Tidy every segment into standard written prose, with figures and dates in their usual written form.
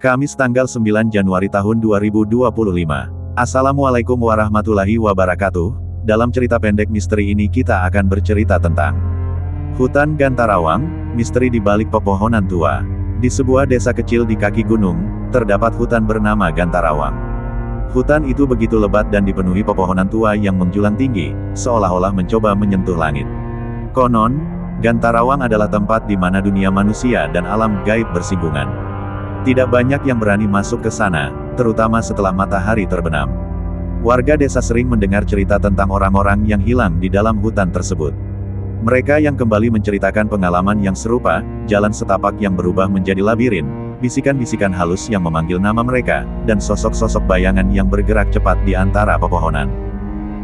Kamis tanggal 9 Januari tahun 2025. Assalamualaikum warahmatullahi wabarakatuh. Dalam cerita pendek misteri ini kita akan bercerita tentang hutan Gantarawang, misteri di balik pepohonan tua. Di sebuah desa kecil di kaki gunung, terdapat hutan bernama Gantarawang. Hutan itu begitu lebat dan dipenuhi pepohonan tua yang menjulang tinggi, seolah-olah mencoba menyentuh langit. Konon, Gantarawang adalah tempat di mana dunia manusia dan alam gaib bersinggungan. Tidak banyak yang berani masuk ke sana, terutama setelah matahari terbenam. Warga desa sering mendengar cerita tentang orang-orang yang hilang di dalam hutan tersebut. Mereka yang kembali menceritakan pengalaman yang serupa, jalan setapak yang berubah menjadi labirin, bisikan-bisikan halus yang memanggil nama mereka, dan sosok-sosok bayangan yang bergerak cepat di antara pepohonan.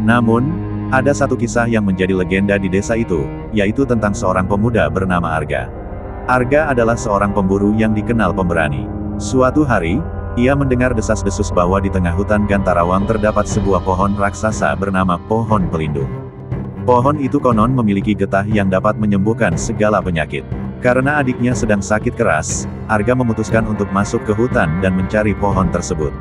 Namun, ada satu kisah yang menjadi legenda di desa itu, yaitu tentang seorang pemuda bernama Arga. Arga adalah seorang pemburu yang dikenal pemberani. Suatu hari, ia mendengar desas-desus bahwa di tengah hutan Gantarawang terdapat sebuah pohon raksasa bernama Pohon Pelindung. Pohon itu konon memiliki getah yang dapat menyembuhkan segala penyakit. Karena adiknya sedang sakit keras, Arga memutuskan untuk masuk ke hutan dan mencari pohon tersebut.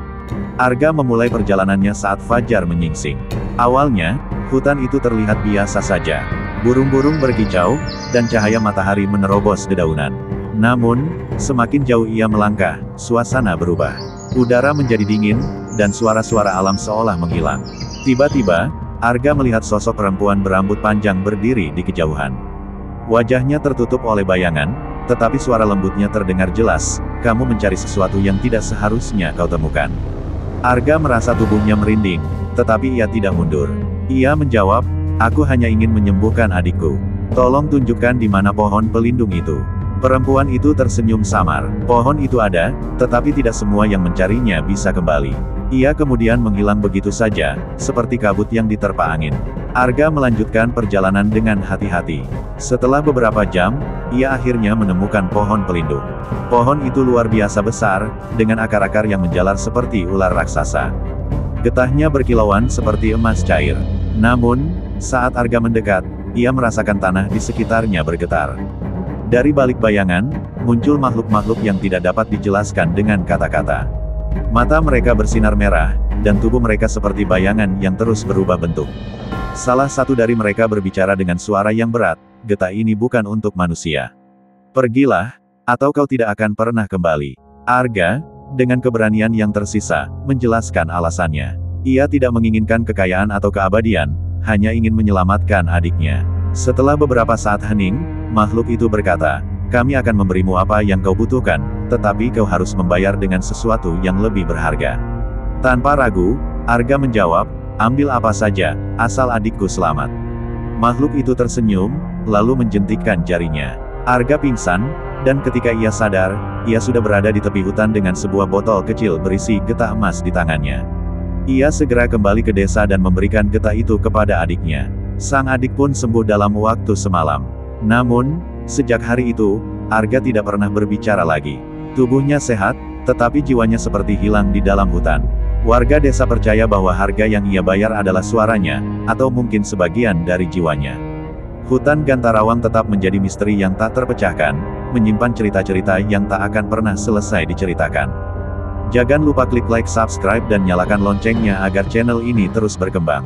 Arga memulai perjalanannya saat fajar menyingsing. Awalnya, hutan itu terlihat biasa saja. Burung-burung berkicau, dan cahaya matahari menerobos dedaunan. Namun, semakin jauh ia melangkah, suasana berubah. Udara menjadi dingin, dan suara-suara alam seolah menghilang. Tiba-tiba, Arga melihat sosok perempuan berambut panjang berdiri di kejauhan. Wajahnya tertutup oleh bayangan, tetapi suara lembutnya terdengar jelas, "Kamu mencari sesuatu yang tidak seharusnya kau temukan." Arga merasa tubuhnya merinding, tetapi ia tidak mundur. Ia menjawab, "Aku hanya ingin menyembuhkan adikku. Tolong tunjukkan di mana pohon pelindung itu." Perempuan itu tersenyum samar. Pohon itu ada, tetapi tidak semua yang mencarinya bisa kembali. Ia kemudian menghilang begitu saja, seperti kabut yang diterpa angin. Arga melanjutkan perjalanan dengan hati-hati. Setelah beberapa jam, ia akhirnya menemukan pohon pelindung. Pohon itu luar biasa besar, dengan akar-akar yang menjalar seperti ular raksasa. Getahnya berkilauan seperti emas cair. Namun, saat Arga mendekat, ia merasakan tanah di sekitarnya bergetar. Dari balik bayangan, muncul makhluk-makhluk yang tidak dapat dijelaskan dengan kata-kata. Mata mereka bersinar merah, dan tubuh mereka seperti bayangan yang terus berubah bentuk. Salah satu dari mereka berbicara dengan suara yang berat, "Getah ini bukan untuk manusia. Pergilah, atau kau tidak akan pernah kembali." Arga, dengan keberanian yang tersisa, menjelaskan alasannya. Ia tidak menginginkan kekayaan atau keabadian, hanya ingin menyelamatkan adiknya. Setelah beberapa saat hening, makhluk itu berkata, "Kami akan memberimu apa yang kau butuhkan, tetapi kau harus membayar dengan sesuatu yang lebih berharga." Tanpa ragu, Arga menjawab, "Ambil apa saja, asal adikku selamat." Makhluk itu tersenyum, lalu menjentikkan jarinya. Arga pingsan, dan ketika ia sadar, ia sudah berada di tepi hutan dengan sebuah botol kecil berisi getah emas di tangannya. Ia segera kembali ke desa dan memberikan getah itu kepada adiknya. Sang adik pun sembuh dalam waktu semalam. Namun, sejak hari itu, Arga tidak pernah berbicara lagi. Tubuhnya sehat, tetapi jiwanya seperti hilang di dalam hutan. Warga desa percaya bahwa harga yang ia bayar adalah suaranya, atau mungkin sebagian dari jiwanya. Hutan Gantarawang tetap menjadi misteri yang tak terpecahkan, menyimpan cerita-cerita yang tak akan pernah selesai diceritakan. Jangan lupa klik like, subscribe dan nyalakan loncengnya agar channel ini terus berkembang.